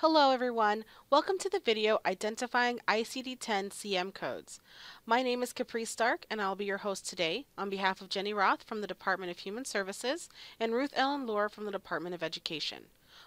Hello everyone, welcome to the video identifying ICD-10-CM codes. My name is Caprice Stark and I'll be your host today on behalf of Jenny Roth from the Department of Human Services and Ruth Ellen Lohr from the Department of Education.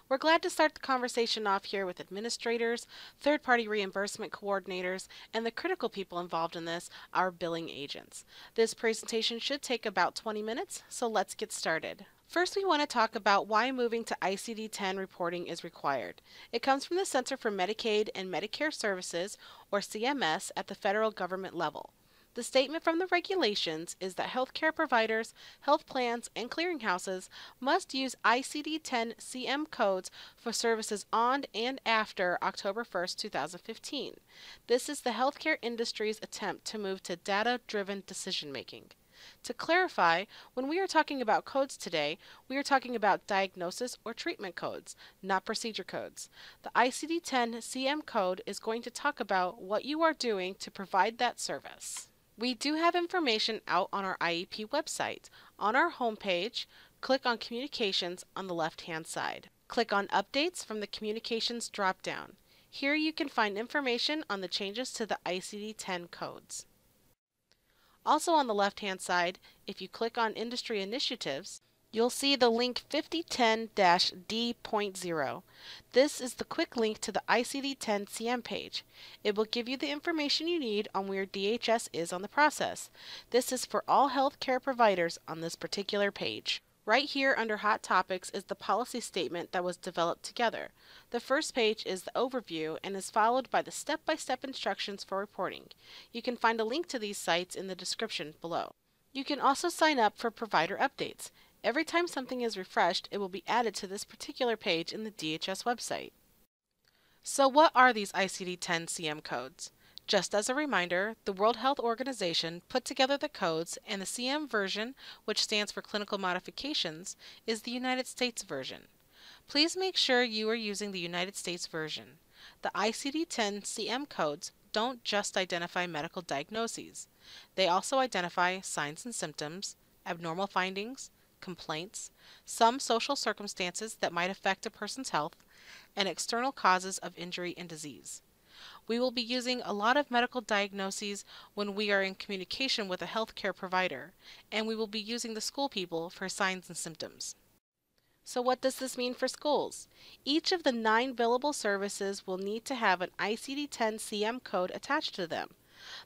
We're glad to start the conversation off here with administrators, third-party reimbursement coordinators, and the critical people involved in this, our billing agents. This presentation should take about 20 minutes, so let's get started. First, we want to talk about why moving to ICD-10 reporting is required. It comes from the Center for Medicaid and Medicare Services, or CMS, at the federal government level. The statement from the regulations is that healthcare providers, health plans, and clearinghouses must use ICD-10-CM codes for services on and after October 1, 2015. This is the healthcare industry's attempt to move to data-driven decision-making. To clarify, when we are talking about codes today, we are talking about diagnosis or treatment codes, not procedure codes. The ICD-10-CM code is going to talk about what you are doing to provide that service. We do have information out on our IEP website. On our homepage, click on Communications on the left-hand side. Click on Updates from the Communications drop-down. Here you can find information on the changes to the ICD-10 codes. Also on the left-hand side, if you click on Industry Initiatives, you'll see the link 5010-D.0. This is the quick link to the ICD-10-CM page. It will give you the information you need on where DHS is on the process. This is for all healthcare providers on this particular page. Right here under Hot Topics is the policy statement that was developed together. The first page is the overview and is followed by the step-by-step instructions for reporting. You can find a link to these sites in the description below. You can also sign up for provider updates. Every time something is refreshed, it will be added to this particular page in the DHS website. So what are these ICD-10-CM codes? Just as a reminder, the World Health Organization put together the codes, and the CM version, which stands for Clinical Modifications, is the United States version. Please make sure you are using the United States version. The ICD-10-CM codes don't just identify medical diagnoses. They also identify signs and symptoms, abnormal findings, complaints, some social circumstances that might affect a person's health, and external causes of injury and disease. We will be using a lot of medical diagnoses when we are in communication with a healthcare provider, and we will be using the school people for signs and symptoms. So what does this mean for schools? Each of the 9 billable services will need to have an ICD-10-CM code attached to them.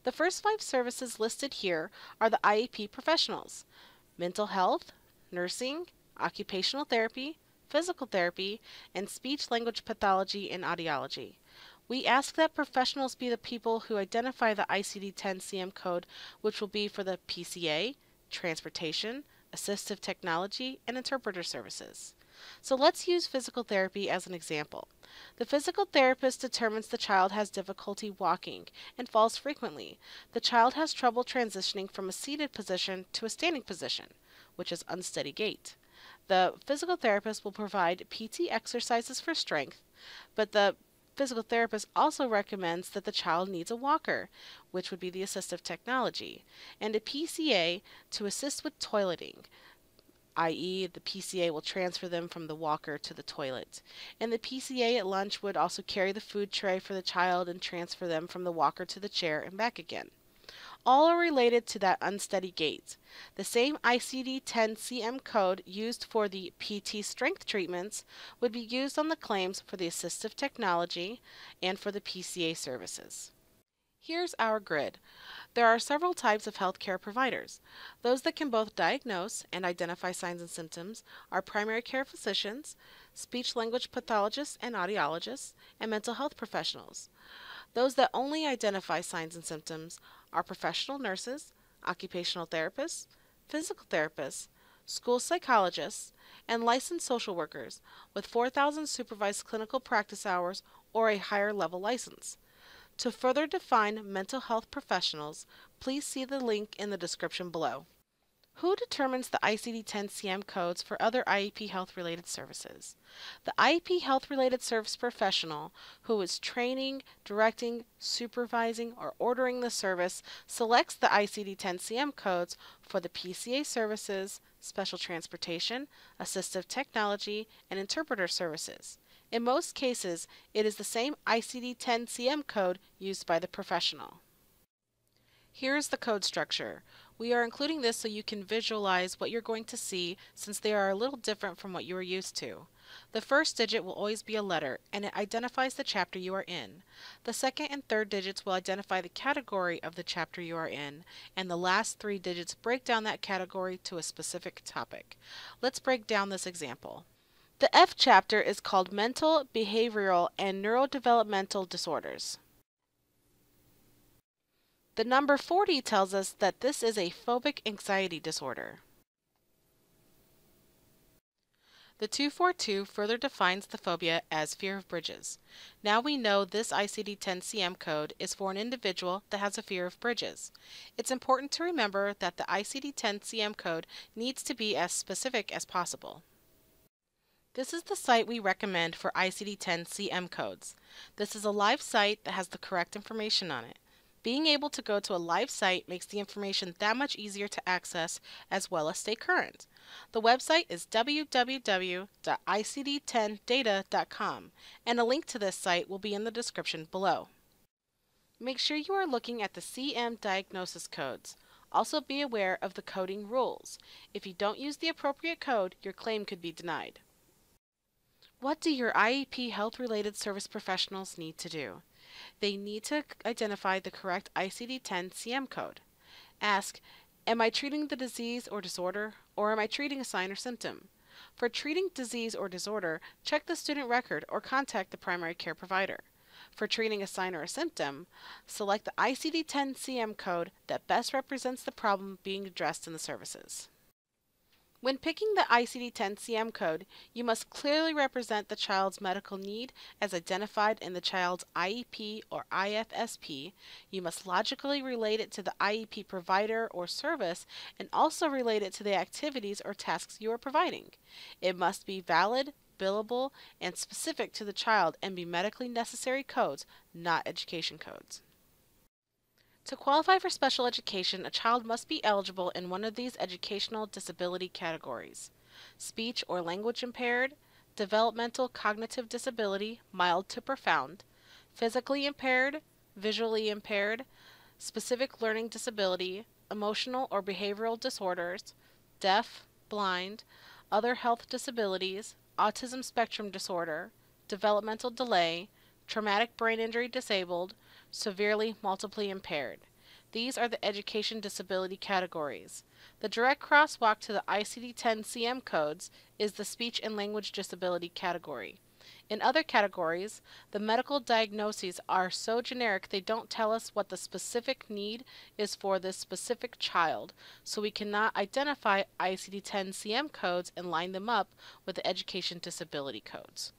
The first 5 services listed here are the IEP professionals: mental health, nursing, occupational therapy, physical therapy, and speech-language pathology and audiology. We ask that professionals be the people who identify the ICD-10-CM code, which will be for the PCA, transportation, assistive technology, and interpreter services. So let's use physical therapy as an example. The physical therapist determines the child has difficulty walking and falls frequently. The child has trouble transitioning from a seated position to a standing position, which is unsteady gait. The physical therapist will provide PT exercises for strength, but the physical therapist also recommends that the child needs a walker, which would be the assistive technology, and a PCA to assist with toileting, i.e. the PCA will transfer them from the walker to the toilet. And the PCA at lunch would also carry the food tray for the child and transfer them from the walker to the chair and back again. All are related to that unsteady gait. The same ICD-10-CM code used for the PT strength treatments would be used on the claims for the assistive technology and for the PCA services. Here's our grid. There are several types of healthcare providers. Those that can both diagnose and identify signs and symptoms are primary care physicians, speech-language pathologists and audiologists, and mental health professionals. Those that only identify signs and symptoms are professional nurses, occupational therapists, physical therapists, school psychologists, and licensed social workers with 4,000 supervised clinical practice hours or a higher level license. To further define mental health professionals, please see the link in the description below. Who determines the ICD-10-CM codes for other IEP health-related services? The IEP health-related service professional who is training, directing, supervising, or ordering the service selects the ICD-10-CM codes for the PCA services, special transportation, assistive technology, and interpreter services. In most cases, it is the same ICD-10-CM code used by the professional. Here is the code structure. We are including this so you can visualize what you're going to see, since they are a little different from what you are used to. The first digit will always be a letter, and it identifies the chapter you are in. The second and third digits will identify the category of the chapter you are in, and the last three digits break down that category to a specific topic. Let's break down this example. The F chapter is called Mental, Behavioral, and Neurodevelopmental Disorders. The number 40 tells us that this is a phobic anxiety disorder. The 242 further defines the phobia as fear of bridges. Now we know this ICD-10-CM code is for an individual that has a fear of bridges. It's important to remember that the ICD-10-CM code needs to be as specific as possible. This is the site we recommend for ICD-10-CM codes. This is a live site that has the correct information on it. Being able to go to a live site makes the information that much easier to access as well as stay current. The website is www.icd10data.com, and a link to this site will be in the description below. Make sure you are looking at the CM diagnosis codes. Also be aware of the coding rules. If you don't use the appropriate code, your claim could be denied. What do your IEP health-related service professionals need to do? They need to identify the correct ICD-10-CM code. Ask, am I treating the disease or disorder, or am I treating a sign or symptom? For treating disease or disorder, check the student record or contact the primary care provider. For treating a sign or a symptom, select the ICD-10-CM code that best represents the problem being addressed in the services. When picking the ICD-10-CM code, you must clearly represent the child's medical need as identified in the child's IEP or IFSP. You must logically relate it to the IEP provider or service and also relate it to the activities or tasks you are providing. It must be valid, billable, and specific to the child and be medically necessary codes, not education codes. To qualify for special education, a child must be eligible in one of these educational disability categories: speech or language impaired, developmental cognitive disability, mild to profound, physically impaired, visually impaired, specific learning disability, emotional or behavioral disorders, deaf, blind, other health disabilities, autism spectrum disorder, developmental delay, traumatic brain injury disabled, severely multiply impaired. These are the education disability categories. The direct crosswalk to the ICD-10-CM codes is the speech and language disability category. In other categories, the medical diagnoses are so generic they don't tell us what the specific need is for this specific child, so we cannot identify ICD-10-CM codes and line them up with the education disability codes.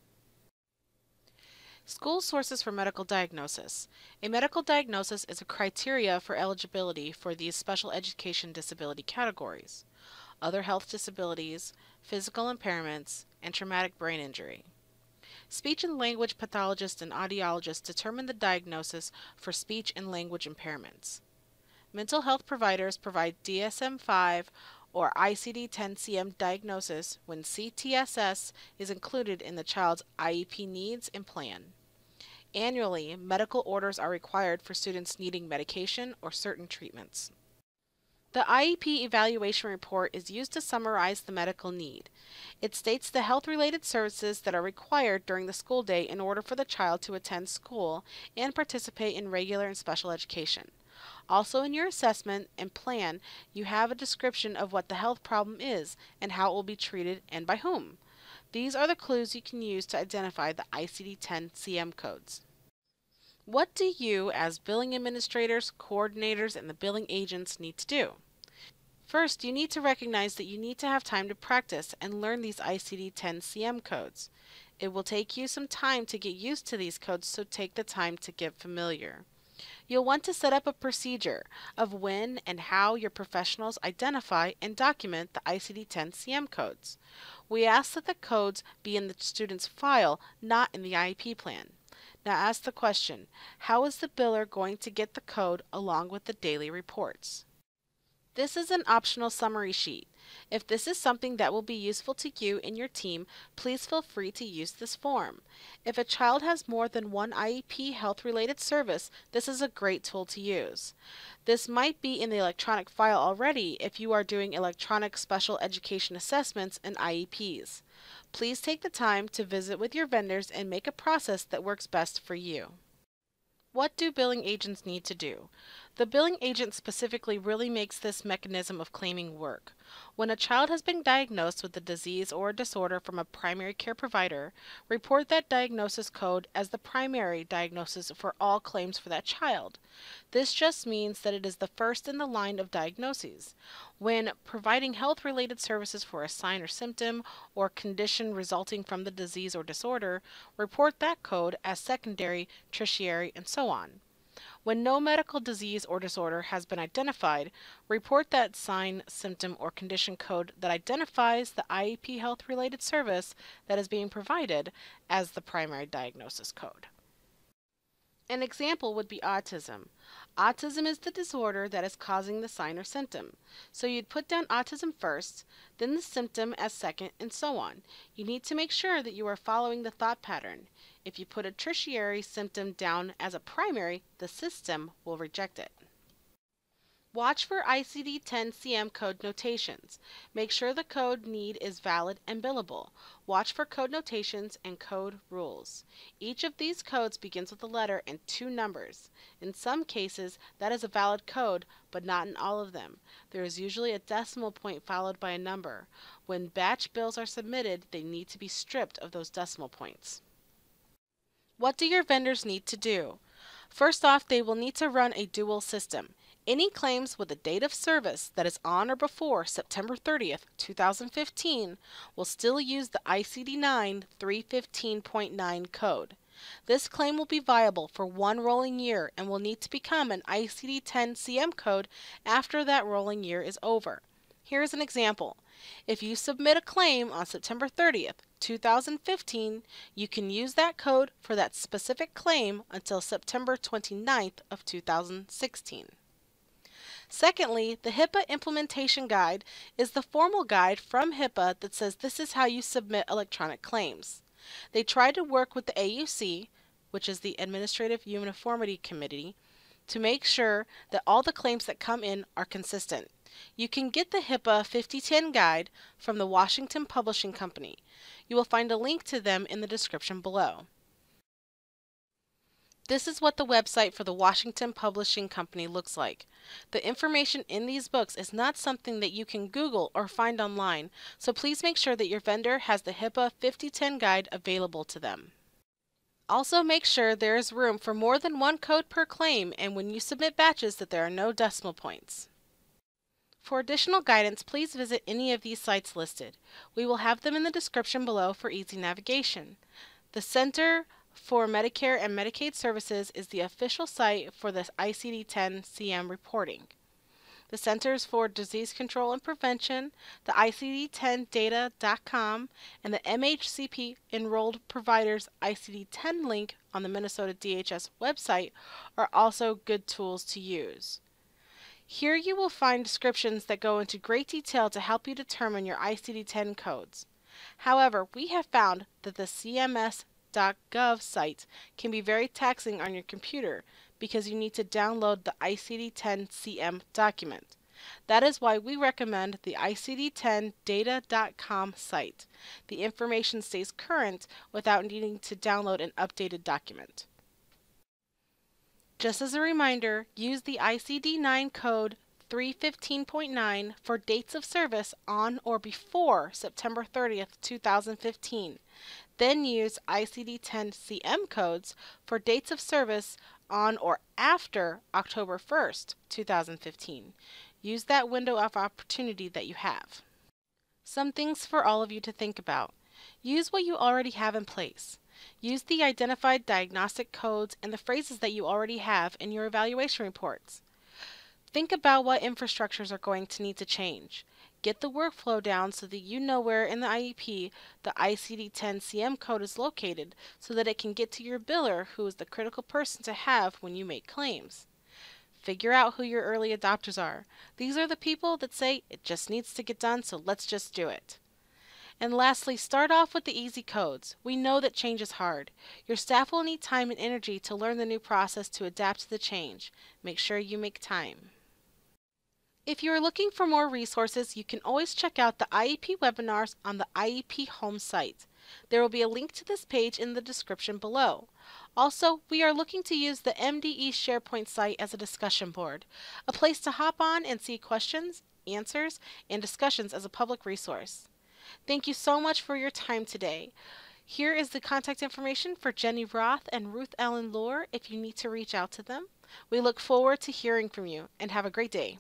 School sources for medical diagnosis. A medical diagnosis is a criteria for eligibility for these special education disability categories: other health disabilities, physical impairments, and traumatic brain injury. Speech and language pathologists and audiologists determine the diagnosis for speech and language impairments. Mental health providers provide DSM-5 or ICD-10-CM diagnosis when CTSS is included in the child's IEP needs and plan. Annually, medical orders are required for students needing medication or certain treatments. The IEP evaluation report is used to summarize the medical need. It states the health-related services that are required during the school day in order for the child to attend school and participate in regular and special education. Also in your assessment and plan, you have a description of what the health problem is and how it will be treated and by whom. These are the clues you can use to identify the ICD-10-CM codes. What do you, as billing administrators, coordinators, and the billing agents, need to do? First, you need to recognize that you need to have time to practice and learn these ICD-10-CM codes. It will take you some time to get used to these codes, so take the time to get familiar. You'll want to set up a procedure of when and how your professionals identify and document the ICD-10-CM codes. We ask that the codes be in the student's file, not in the IEP plan. Now ask the question, how is the biller going to get the code along with the daily reports? This is an optional summary sheet. If this is something that will be useful to you and your team, please feel free to use this form. If a child has more than one IEP health-related service, this is a great tool to use. This might be in the electronic file already if you are doing electronic special education assessments and IEPs. Please take the time to visit with your vendors and make a process that works best for you. What do billing agents need to do? The billing agent specifically really makes this mechanism of claiming work. When a child has been diagnosed with a disease or a disorder from a primary care provider, report that diagnosis code as the primary diagnosis for all claims for that child. This just means that it is the first in the line of diagnoses. When providing health-related services for a sign or symptom or condition resulting from the disease or disorder, report that code as secondary, tertiary, and so on. When no medical disease or disorder has been identified, report that sign, symptom, or condition code that identifies the IEP health-related service that is being provided as the primary diagnosis code. An example would be autism. Autism is the disorder that is causing the sign or symptom. So you'd put down autism first, then the symptom as second, and so on. You need to make sure that you are following the thought pattern. If you put a tertiary symptom down as a primary, the system will reject it. Watch for ICD-10-CM code notations. Make sure the code need is valid and billable. Watch for code notations and code rules. Each of these codes begins with a letter and 2 numbers. In some cases, that is a valid code, but not in all of them. There is usually a decimal point followed by a number. When batch bills are submitted, they need to be stripped of those decimal points. What do your vendors need to do? First off, they will need to run a dual system. Any claims with a date of service that is on or before September 30th, 2015 will still use the ICD-9-315.9 code. This claim will be viable for 1 rolling year and will need to become an ICD-10-CM code after that rolling year is over. Here's an example. If you submit a claim on September 30th, 2015, you can use that code for that specific claim until September 29th of 2016. Secondly, the HIPAA Implementation Guide is the formal guide from HIPAA that says this is how you submit electronic claims. They try to work with the AUC, which is the Administrative Uniformity Committee, to make sure that all the claims that come in are consistent. You can get the HIPAA 5010 guide from the Washington Publishing Company. You will find a link to them in the description below. This is what the website for the Washington Publishing Company looks like. The information in these books is not something that you can Google or find online, so please make sure that your vendor has the HIPAA 5010 guide available to them. Also make sure there is room for more than 1 code per claim, and when you submit batches that there are no decimal points. For additional guidance, please visit any of these sites listed. We will have them in the description below for easy navigation. The Center for Medicare and Medicaid Services is the official site for the ICD-10-CM reporting. The Centers for Disease Control and Prevention, the ICD-10data.com, and the MHCP Enrolled Providers ICD-10 link on the Minnesota DHS website are also good tools to use. Here you will find descriptions that go into great detail to help you determine your ICD-10 codes. However, we have found that the CMS.gov site can be very taxing on your computer because you need to download the ICD-10-CM document. That is why we recommend the ICD-10data.com site. The information stays current without needing to download an updated document. Just as a reminder, use the ICD-9 code 315.9 for dates of service on or before September 30th, 2015. Then use ICD-10-CM codes for dates of service on or after October 1st, 2015. Use that window of opportunity that you have. Some things for all of you to think about. Use what you already have in place. Use the identified diagnostic codes and the phrases that you already have in your evaluation reports. Think about what infrastructures are going to need to change. Get the workflow down so that you know where in the IEP the ICD-10-CM code is located so that it can get to your biller, who is the critical person to have when you make claims. Figure out who your early adopters are. These are the people that say it just needs to get done, so let's just do it. And lastly, start off with the easy codes. We know that change is hard. Your staff will need time and energy to learn the new process to adapt to the change. Make sure you make time. If you are looking for more resources, you can always check out the IEP webinars on the IEP home site. There will be a link to this page in the description below. Also, we are looking to use the MDE SharePoint site as a discussion board, a place to hop on and see questions, answers, and discussions as a public resource. Thank you so much for your time today. Here is the contact information for Jenny Roth and Ruth Ellen Lohr if you need to reach out to them. We look forward to hearing from you, and have a great day.